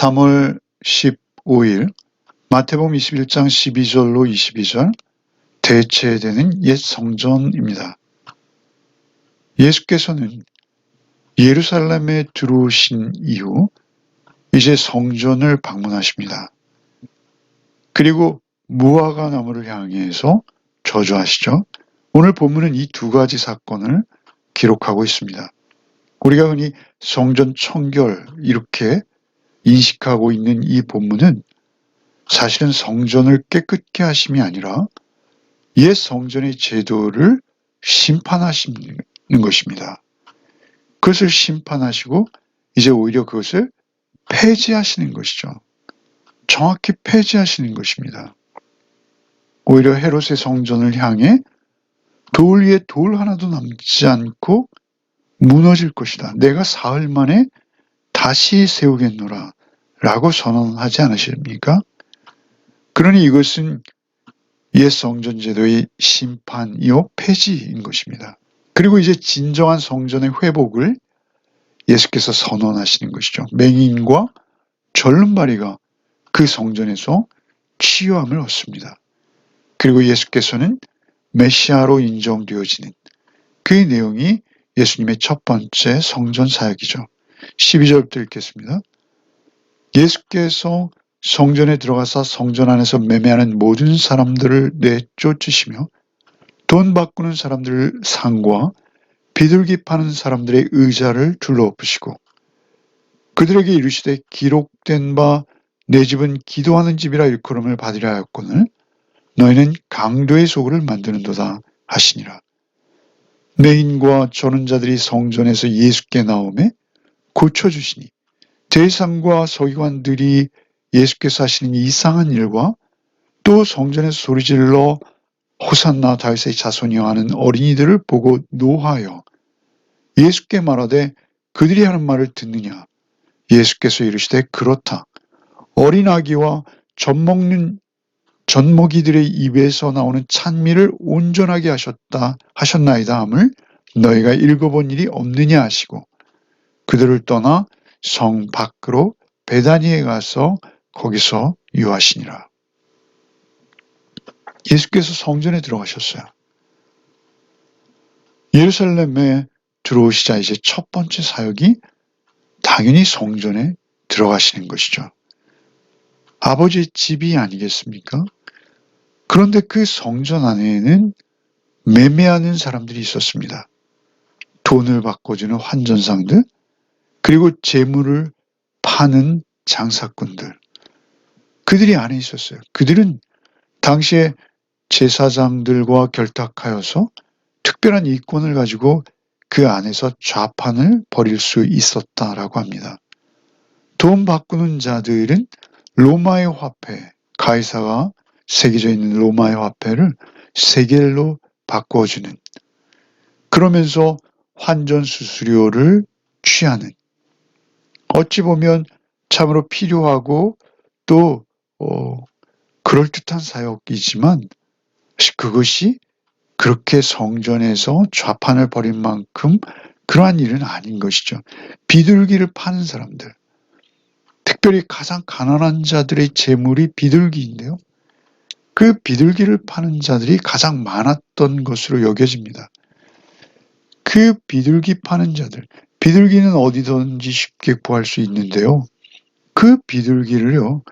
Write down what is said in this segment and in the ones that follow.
3월 15일 마태복음 21장 12절로 22절 대체되는 옛 성전입니다. 예수께서는 예루살렘에 들어오신 이후 이제 성전을 방문하십니다. 그리고 무화과 나무를 향해서 저주하시죠. 오늘 본문은 이 두 가지 사건을 기록하고 있습니다. 우리가 흔히 성전 청결 이렇게 인식하고 있는 이 본문은 사실은 성전을 깨끗게 하심이 아니라 옛 성전의 제도를 심판하시는 것입니다. 그것을 심판하시고 이제 오히려 그것을 폐지하시는 것이죠. 정확히 폐지하시는 것입니다. 오히려 헤롯의 성전을 향해 돌 위에 돌 하나도 남지 않고 무너질 것이다. 내가 사흘 만에 다시 세우겠노라 라고 선언하지 않으십니까? 그러니 이것은 옛 성전 제도의 심판이요 폐지인 것입니다. 그리고 이제 진정한 성전의 회복을 예수께서 선언하시는 것이죠. 맹인과 절름발이가 그 성전에서 치유함을 얻습니다. 그리고 예수께서는 메시아로 인정되어지는 그 내용이 예수님의 첫 번째 성전 사역이죠. 12절부터 읽겠습니다. 예수께서 성전에 들어가서 성전 안에서 매매하는 모든 사람들을 내쫓으시며 돈 바꾸는 사람들 상과 비둘기 파는 사람들의 의자를 둘러엎으시고 그들에게 이르시되 기록된 바 내 집은 기도하는 집이라 일컬음을 받으려 하였거늘 너희는 강도의 소굴을 만드는도다 하시니라. 맹인과 저는 자들이 성전에서 예수께 나오매 고쳐주시니 대상과 서기관들이 예수께서 하시는 이상한 일과 또 성전에서 소리질러 호산나 다윗의 자손이여 하는 어린이들을 보고 노하여 예수께 말하되 그들이 하는 말을 듣느냐. 예수께서 이르시되 그렇다. 어린 아기와 젖먹이들의 입에서 나오는 찬미를 온전하게 하셨나이다 함을 너희가 읽어본 일이 없느냐 하시고 그들을 떠나 성 밖으로 베다니에 가서 거기서 유하시니라. 예수께서 성전에 들어가셨어요. 예루살렘에 들어오시자 이제 첫 번째 사역이 당연히 성전에 들어가시는 것이죠. 아버지의 집이 아니겠습니까? 그런데 그 성전 안에는 매매하는 사람들이 있었습니다. 돈을 바꿔주는 환전상들, 그리고 재물을 파는 장사꾼들. 그들이 안에 있었어요. 그들은 당시에 제사장들과 결탁하여서 특별한 이권을 가지고 그 안에서 좌판을 벌일 수 있었다라고 합니다. 돈 바꾸는 자들은 로마의 화폐, 가이사가 새겨져 있는 로마의 화폐를 세겔로 바꿔주는, 그러면서 환전 수수료를 취하는, 어찌 보면 참으로 필요하고 또 그럴듯한 사역이지만 그것이 그렇게 성전에서 좌판을 벌일 만큼 그러한 일은 아닌 것이죠. 비둘기를 파는 사람들, 특별히 가장 가난한 자들의 재물이 비둘기인데요. 그 비둘기를 파는 자들이 가장 많았던 것으로 여겨집니다. 그 비둘기 파는 자들, 비둘기는 어디든지 쉽게 구할 수 있는데요. 그 비둘기를요,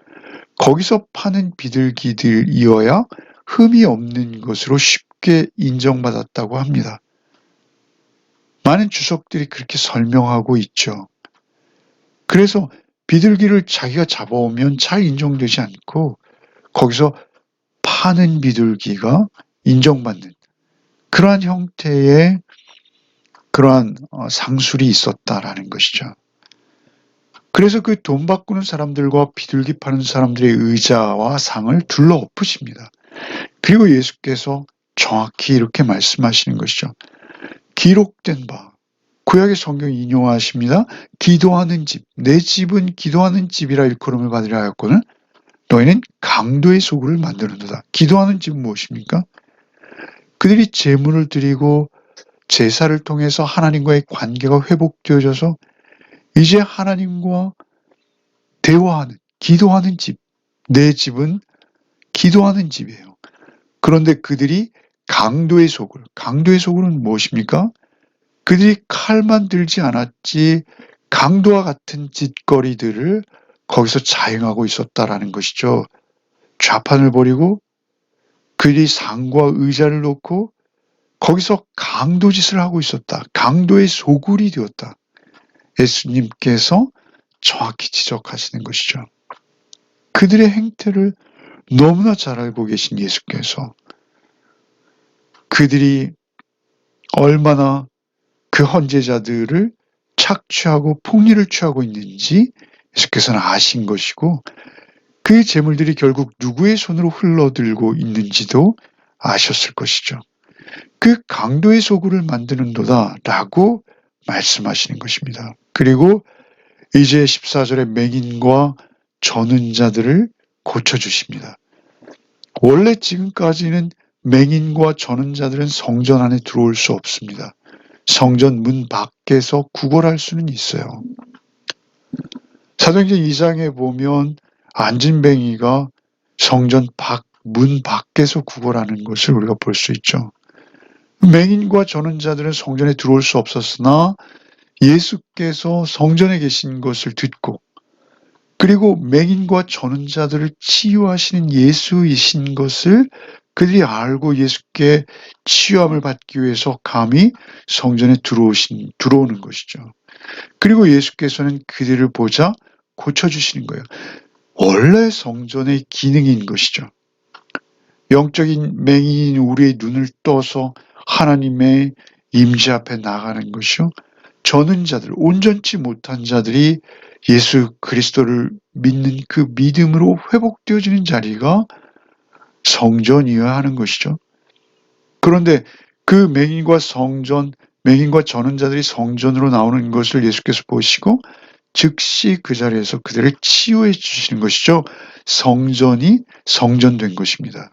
거기서 파는 비둘기들이어야 흠이 없는 것으로 쉽게 인정받았다고 합니다. 많은 주석들이 그렇게 설명하고 있죠. 그래서 비둘기를 자기가 잡아오면 잘 인정되지 않고 거기서 파는 비둘기가 인정받는 그러한 형태의 그러한 상술이 있었다라는 것이죠. 그래서 그 돈 바꾸는 사람들과 비둘기 파는 사람들의 의자와 상을 둘러엎으십니다. 그리고 예수께서 정확히 이렇게 말씀하시는 것이죠. 기록된 바, 구약의 성경 인용하십니다. 기도하는 집, 내 집은 기도하는 집이라 일컬음을 받으려 하였거늘 너희는 강도의 소굴을 만드는도다. 기도하는 집은 무엇입니까? 그들이 제물을 드리고 제사를 통해서 하나님과의 관계가 회복되어져서 이제 하나님과 대화하는, 기도하는 집. 내 집은 기도하는 집이에요. 그런데 그들이 강도의 속은 무엇입니까? 그들이 칼만 들지 않았지 강도와 같은 짓거리들을 거기서 자행하고 있었다라는 것이죠. 좌판을 벌이고 그들이 상과 의자를 놓고 거기서 강도짓을 하고 있었다. 강도의 소굴이 되었다. 예수님께서 정확히 지적하시는 것이죠. 그들의 행태를 너무나 잘 알고 계신 예수께서 그들이 얼마나 그 헌제자들을 착취하고 폭리를 취하고 있는지 예수께서는 아신 것이고 그 재물들이 결국 누구의 손으로 흘러들고 있는지도 아셨을 것이죠. 그 강도의 소굴을 만드는도다라고 말씀하시는 것입니다. 그리고 이제 14절에 맹인과 저는 자들을 고쳐주십니다. 원래 지금까지는 맹인과 저는 자들은 성전 안에 들어올 수 없습니다. 성전 문 밖에서 구걸할 수는 있어요. 사도행전 2장에 보면 안진뱅이가 성전 문 밖에서 구걸하는 것을 우리가 볼 수 있죠. 맹인과 저는 자들은 성전에 들어올 수 없었으나 예수께서 성전에 계신 것을 듣고 그리고 맹인과 저는 자들을 치유하시는 예수이신 것을 그들이 알고 예수께 치유함을 받기 위해서 감히 성전에 들어오는 것이죠. 그리고 예수께서는 그들을 보자 고쳐주시는 거예요. 원래 성전의 기능인 것이죠. 영적인 맹인인 우리의 눈을 떠서 하나님의 임재 앞에 나가는 것이요. 저는 자들, 온전치 못한 자들이 예수 그리스도를 믿는 그 믿음으로 회복되어지는 자리가 성전이어야 하는 것이죠. 그런데 그 맹인과 저는 자들이 성전으로 나오는 것을 예수께서 보시고 즉시 그 자리에서 그들을 치유해 주시는 것이죠. 성전이 성전된 것입니다.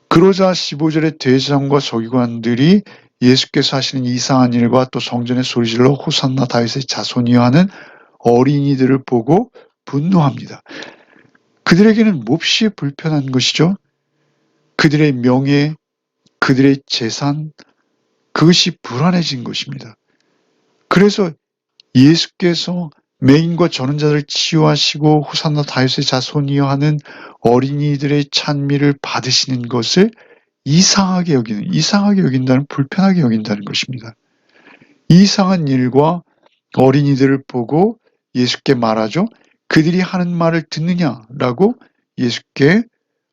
그러자 15절에 대제사장과 서기관들이 예수께서 하시는 이상한 일과 또 성전에 소리질러 호산나 다윗의 자손이여 하는 어린이들을 보고 분노합니다. 그들에게는 몹시 불편한 것이죠. 그들의 명예, 그들의 재산, 그것이 불안해진 것입니다. 그래서 예수께서 맹인과 저는 자들을 치유하시고 호산나 다윗의 자손이여 하는 어린이들의 찬미를 받으시는 것을 이상하게 여긴다는, 불편하게 여긴다는 것입니다. 이상한 일과 어린이들을 보고 예수께 말하죠. 그들이 하는 말을 듣느냐라고 예수께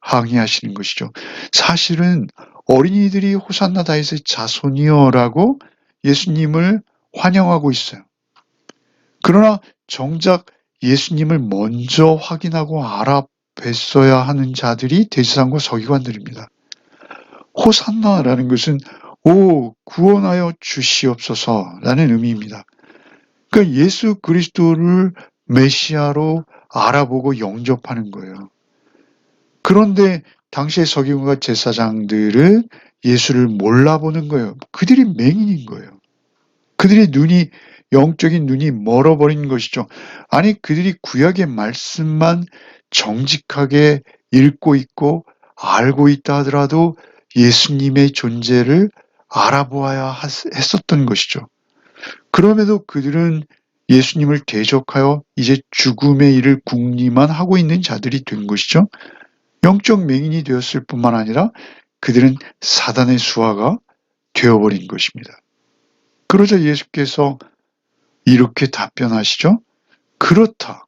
항의하시는 것이죠. 사실은 어린이들이 호산나 다윗의 자손이여라고 예수님을 환영하고 있어요. 그러나 정작 예수님을 먼저 확인하고 알아뵀어야 하는 자들이 대제사장과 서기관들입니다. 호산나라는 것은 오 구원하여 주시옵소서라는 의미입니다. 그러니까 예수 그리스도를 메시아로 알아보고 영접하는 거예요. 그런데 당시의 서기관과 제사장들은 예수를 몰라보는 거예요. 그들이 맹인인 거예요. 그들의 영적인 눈이 멀어버린 것이죠. 아니 그들이 구약의 말씀만 정직하게 읽고 있고 알고 있다 하더라도 예수님의 존재를 알아보아야 했었던 것이죠. 그럼에도 그들은 예수님을 대적하여 이제 죽음의 일을 궁리만 하고 있는 자들이 된 것이죠. 영적 맹인이 되었을 뿐만 아니라 그들은 사단의 수하가 되어버린 것입니다. 그러자 예수께서 이렇게 답변하시죠. 그렇다.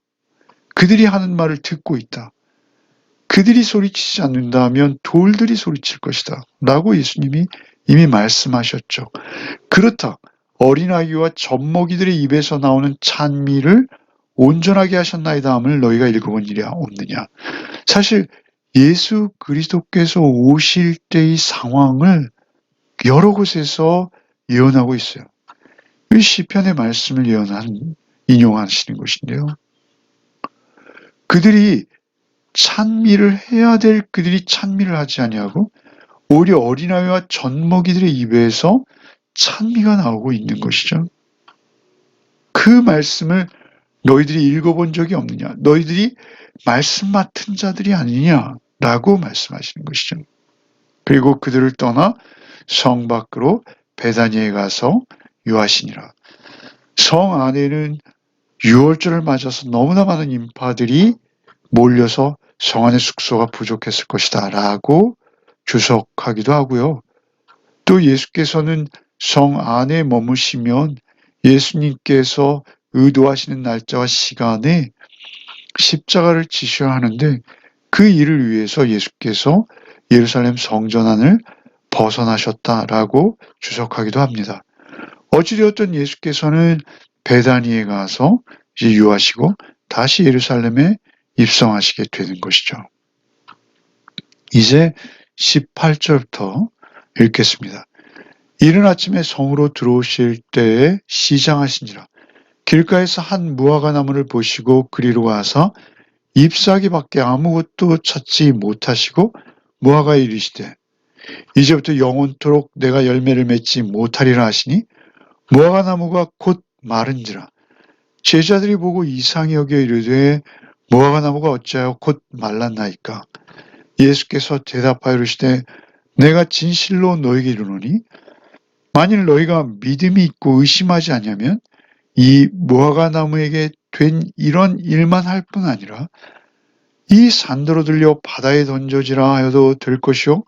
그들이 하는 말을 듣고 있다. 그들이 소리치지 않는다면 돌들이 소리칠 것이다. 라고 예수님이 이미 말씀하셨죠. 그렇다. 어린아이와 젖먹이들의 입에서 나오는 찬미를 온전하게 하셨나이다 함을 너희가 읽어본 일이 없느냐. 사실 예수 그리스도께서 오실 때의 상황을 여러 곳에서 예언하고 있어요. 이 시편의 말씀을 인용하시는 것인데요. 그들이 찬미를 해야 될 그들이 찬미를 하지 아니하고 오히려 어린아이와 젖먹이들의 입에서 찬미가 나오고 있는 것이죠. 그 말씀을 너희들이 읽어본 적이 없느냐? 너희들이 말씀 맡은 자들이 아니냐라고 말씀하시는 것이죠. 그리고 그들을 떠나 성 밖으로 베다니에 가서 유하시니라. 성 안에는 유월절을 맞아서 너무나 많은 인파들이 몰려서 성 안의 숙소가 부족했을 것이다 라고 주석하기도 하고요. 또 예수께서는 성 안에 머무시면 예수님께서 의도하시는 날짜와 시간에 십자가를 지셔야 하는데 그 일을 위해서 예수께서 예루살렘 성전 안을 벗어나셨다라고 주석하기도 합니다. 어찌되었든 예수께서는 베다니에 가서 이제 유하시고 다시 예루살렘에 입성하시게 되는 것이죠. 이제 18절부터 읽겠습니다. 이른 아침에 성으로 들어오실 때에 시장하시니라. 길가에서 한 무화과 나무를 보시고 그리로 가서 잎사귀밖에 아무것도 찾지 못하시고 무화과에 이르시되 이제부터 영원토록 내가 열매를 맺지 못하리라 하시니 무화과 나무가 곧 마른지라. 제자들이 보고 이상히 여겨 이르되 무화과 나무가 어찌하여 곧 말랐나이까. 예수께서 대답하여 이르시되 내가 진실로 너에게 이르노니 만일 너희가 믿음이 있고 의심하지 아니하면 이 무화과 나무에게 된 이런 일만 할 뿐 아니라 이 산더러 들려 바다에 던져지라 하여도 될 것이요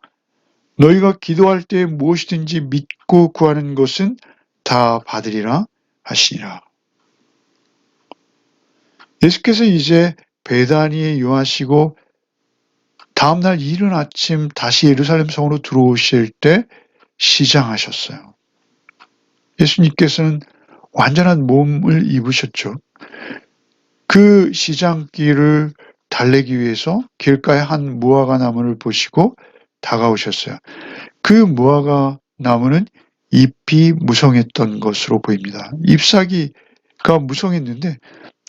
너희가 기도할 때 무엇이든지 믿고 구하는 것은 다 받으리라 하시니라. 예수께서 이제 베다니에 유하시고 다음날 이른 아침 다시 예루살렘 성으로 들어오실 때 시장하셨어요. 예수님께서는 완전한 몸을 입으셨죠. 그 시장길을 달래기 위해서 길가에 한 무화과 나무를 보시고 다가오셨어요. 그 무화과 나무는 잎이 무성했던 것으로 보입니다. 잎사귀가 무성했는데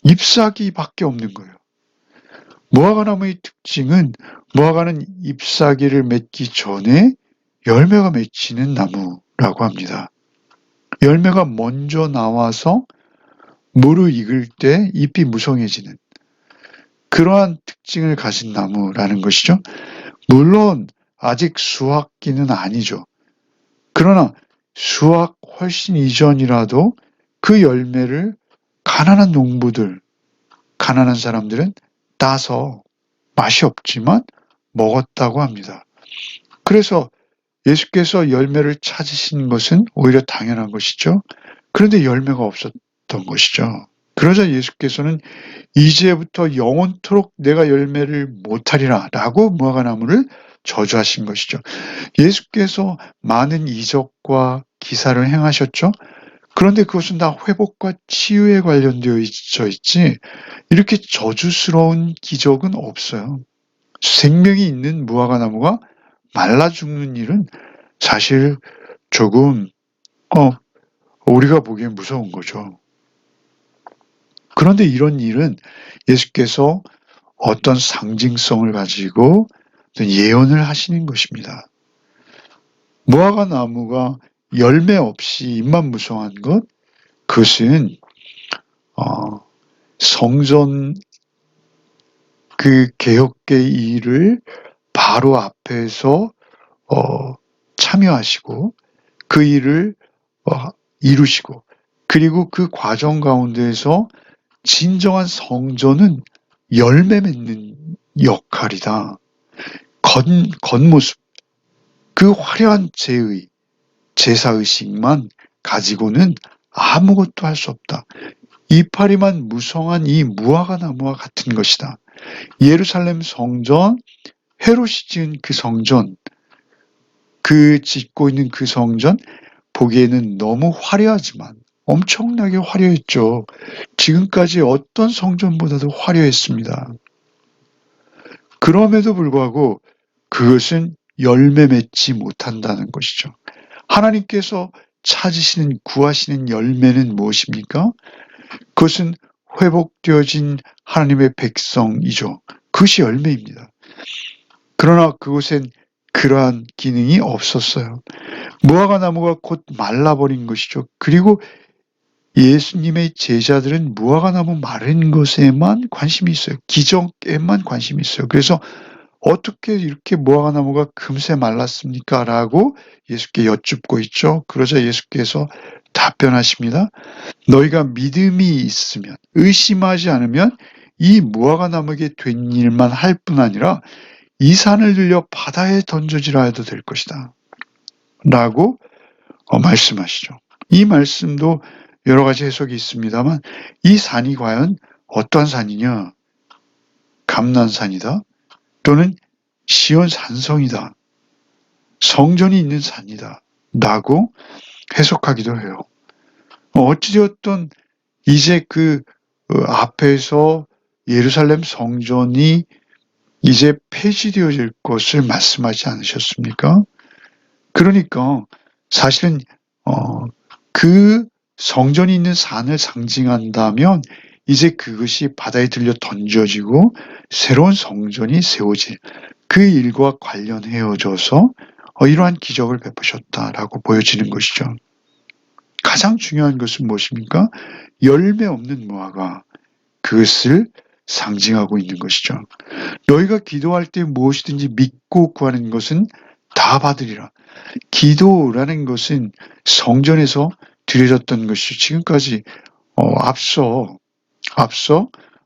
잎사귀밖에 없는 거예요. 무화과 나무의 특징은 무화과는 잎사귀를 맺기 전에 열매가 맺히는 나무라고 합니다. 열매가 먼저 나와서 무르익을 때 잎이 무성해지는 그러한 특징을 가진 나무라는 것이죠. 물론 아직 수확기는 아니죠. 그러나 수확 훨씬 이전이라도 그 열매를 가난한 농부들, 가난한 사람들은 따서 맛이 없지만 먹었다고 합니다. 그래서 예수께서 열매를 찾으신 것은 오히려 당연한 것이죠. 그런데 열매가 없었던 것이죠. 그러자 예수께서는 이제부터 영원토록 내가 열매를 못하리라 라고 무화과 나무를 저주하신 것이죠. 예수께서 많은 이적과 기사를 행하셨죠. 그런데 그것은 다 회복과 치유에 관련되어 있지 이렇게 저주스러운 기적은 없어요. 생명이 있는 무화과 나무가 말라 죽는 일은 사실 조금 우리가 보기엔 무서운 거죠. 그런데 이런 일은 예수께서 어떤 상징성을 가지고 예언을 하시는 것입니다. 무화과 나무가 열매 없이 잎만 무성한 것, 그것은 성전 그 개혁의 일을 바로 앞에서 참여하시고 그 일을 이루시고 그리고 그 과정 가운데에서 진정한 성전은 열매 맺는 역할이다. 겉모습, 그 화려한 제사의식만 가지고는 아무것도 할 수 없다. 이파리만 무성한 이 무화과 나무와 같은 것이다. 예루살렘 성전, 헤롯이 지은 그 성전, 그 짓고 있는 그 성전, 보기에는 너무 화려하지만 엄청나게 화려했죠. 지금까지 어떤 성전보다도 화려했습니다. 그럼에도 불구하고 그것은 열매 맺지 못한다는 것이죠. 하나님께서 찾으시는 구하시는 열매는 무엇입니까? 그것은 회복되어진 하나님의 백성이죠. 그것이 열매입니다. 그러나 그곳엔 그러한 기능이 없었어요. 무화과 나무가 곧 말라버린 것이죠. 그리고 예수님의 제자들은 무화과나무 마른 것에만 관심이 있어요. 기적에만 관심이 있어요. 그래서 어떻게 이렇게 무화과나무가 금세 말랐습니까? 라고 예수께 여쭙고 있죠. 그러자 예수께서 답변하십니다. 너희가 믿음이 있으면, 의심하지 않으면 이 무화과나무에게 된 일만 할 뿐 아니라 이 산을 들려 바다에 던져지라 해도 될 것이다. 라고 말씀하시죠. 이 말씀도 여러 가지 해석이 있습니다만 이 산이 과연 어떠한 산이냐? 감난산이다. 또는 시온 산성이다. 성전이 있는 산이다. 라고 해석하기도 해요. 어찌되었든 이제 그 앞에서 예루살렘 성전이 이제 폐지되어질 것을 말씀하지 않으셨습니까? 그러니까 사실은 그 성전이 있는 산을 상징한다면 이제 그것이 바다에 들려 던져지고 새로운 성전이 세워질 그 일과 관련해져서 이러한 기적을 베푸셨다라고 보여지는 것이죠. 가장 중요한 것은 무엇입니까? 열매 없는 무화과, 그것을 상징하고 있는 것이죠. 너희가 기도할 때 무엇이든지 믿고 구하는 것은 다 받으리라. 기도라는 것은 성전에서 드려졌던 것이 지금까지 앞서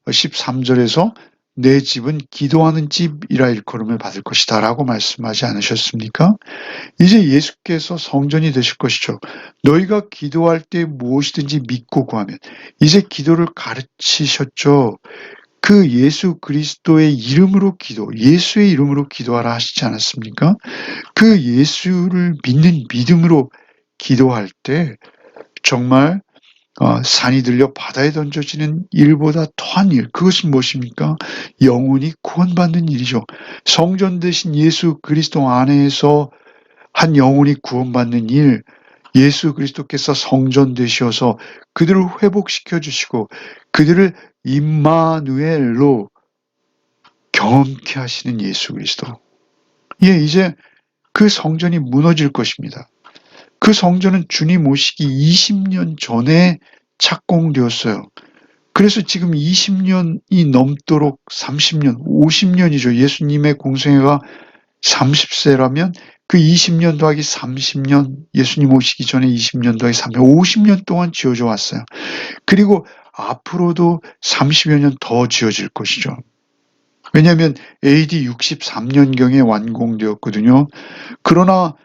13절에서 내 집은 기도하는 집이라 일컬음을 받을 것이다 라고 말씀하지 않으셨습니까? 이제 예수께서 성전이 되실 것이죠. 너희가 기도할 때 무엇이든지 믿고 구하면 이제 기도를 가르치셨죠. 그 예수 그리스도의 이름으로 예수의 이름으로 기도하라 하시지 않았습니까? 그 예수를 믿는 믿음으로 기도할 때 정말 산이 들려 바다에 던져지는 일보다 더한 일, 그것은 무엇입니까? 영혼이 구원받는 일이죠. 성전 되신 예수 그리스도 안에서 한 영혼이 구원받는 일, 예수 그리스도께서 성전 되셔서 그들을 회복시켜 주시고 그들을 임마누엘로 경험케 하시는 예수 그리스도. 이제 그 성전이 무너질 것입니다. 그 성전은 주님 오시기 20년 전에 착공되었어요. 그래서 지금 20년이 넘도록 30년, 50년이죠. 예수님의 공생애가 30세라면 그 20년 더하기 30년, 예수님 오시기 전에 20년 더하기 30년, 50년 동안 지어져 왔어요. 그리고 앞으로도 30여 년 더 지어질 것이죠. 왜냐하면 AD 63년경에 완공되었거든요. 그러나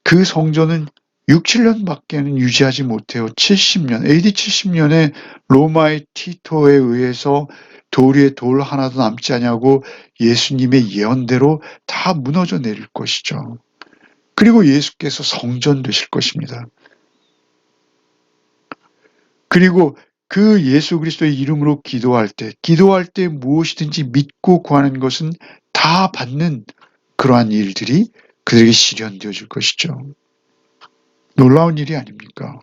그 성전은 6, 7년밖에는 유지하지 못해요. 70년, AD 70년에 로마의 티토에 의해서 돌 위에 돌 하나도 남지 않냐고 예수님의 예언대로 다 무너져 내릴 것이죠. 그리고 예수께서 성전 되실 것입니다. 그리고 그 예수 그리스도의 이름으로 기도할 때 무엇이든지 믿고 구하는 것은 다 받는 그러한 일들이 그들에게 실현되어질 것이죠. 놀라운 일이 아닙니까?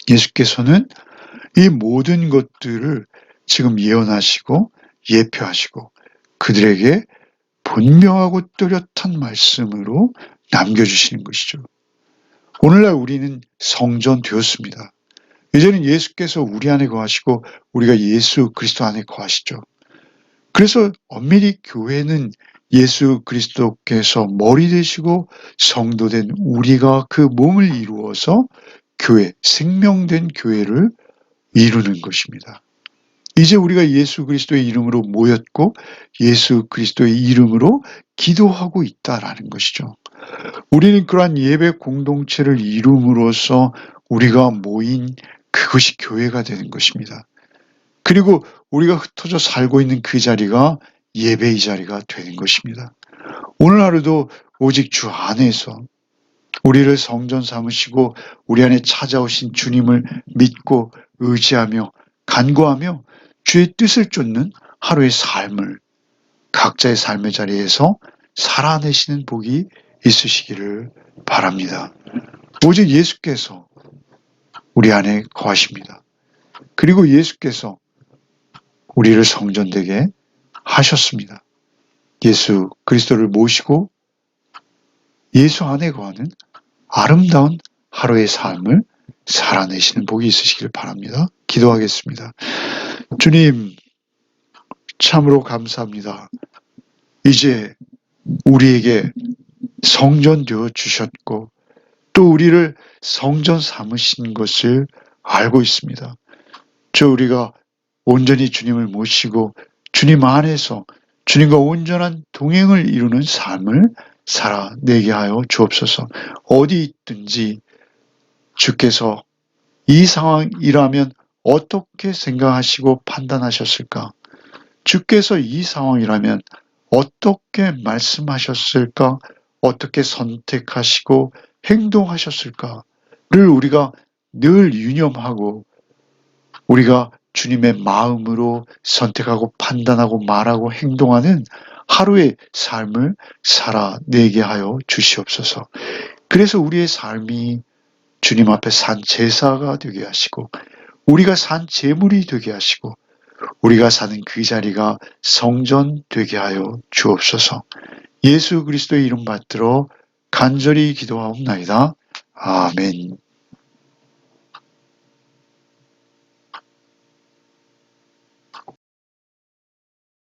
예수께서는 이 모든 것들을 지금 예언하시고 예표하시고 그들에게 분명하고 뚜렷한 말씀으로 남겨주시는 것이죠. 오늘날 우리는 성전 되었습니다. 이제는 예수께서 우리 안에 거하시고 우리가 예수 그리스도 안에 거하시죠. 그래서 엄밀히 교회는 예수 그리스도께서 머리 되시고 성도된 우리가 그 몸을 이루어서 교회, 생명된 교회를 이루는 것입니다. 이제 우리가 예수 그리스도의 이름으로 모였고 예수 그리스도의 이름으로 기도하고 있다라는 것이죠. 우리는 그러한 예배 공동체를 이룸으로써 우리가 모인 그것이 교회가 되는 것입니다. 그리고 우리가 흩어져 살고 있는 그 자리가 예배의 자리가 되는 것입니다. 오늘 하루도 오직 주 안에서 우리를 성전 삼으시고 우리 안에 찾아오신 주님을 믿고 의지하며 간구하며 주의 뜻을 쫓는 하루의 삶을 각자의 삶의 자리에서 살아내시는 복이 있으시기를 바랍니다. 오직 예수께서 우리 안에 거하십니다. 그리고 예수께서 우리를 성전되게 하셨습니다. 예수 그리스도를 모시고 예수 안에 거하는 아름다운 하루의 삶을 살아내시는 복이 있으시길 바랍니다. 기도하겠습니다. 주님, 참으로 감사합니다. 이제 우리에게 성전 되어 주셨고 또 우리를 성전 삼으신 것을 알고 있습니다. 우리가 온전히 주님을 모시고 주님 안에서 주님과 온전한 동행을 이루는 삶을 살아내게 하여 주옵소서. 어디 있든지 주께서 이 상황이라면 어떻게 생각하시고 판단하셨을까? 주께서 이 상황이라면 어떻게 말씀하셨을까? 어떻게 선택하시고 행동하셨을까를 우리가 늘 유념하고 우리가 주님의 마음으로 선택하고 판단하고 말하고 행동하는 하루의 삶을 살아내게 하여 주시옵소서. 그래서 우리의 삶이 주님 앞에 산 제사가 되게 하시고 우리가 산 제물이 되게 하시고 우리가 사는 그 자리가 성전 되게 하여 주옵소서. 예수 그리스도의 이름 받들어 간절히 기도하옵나이다. 아멘.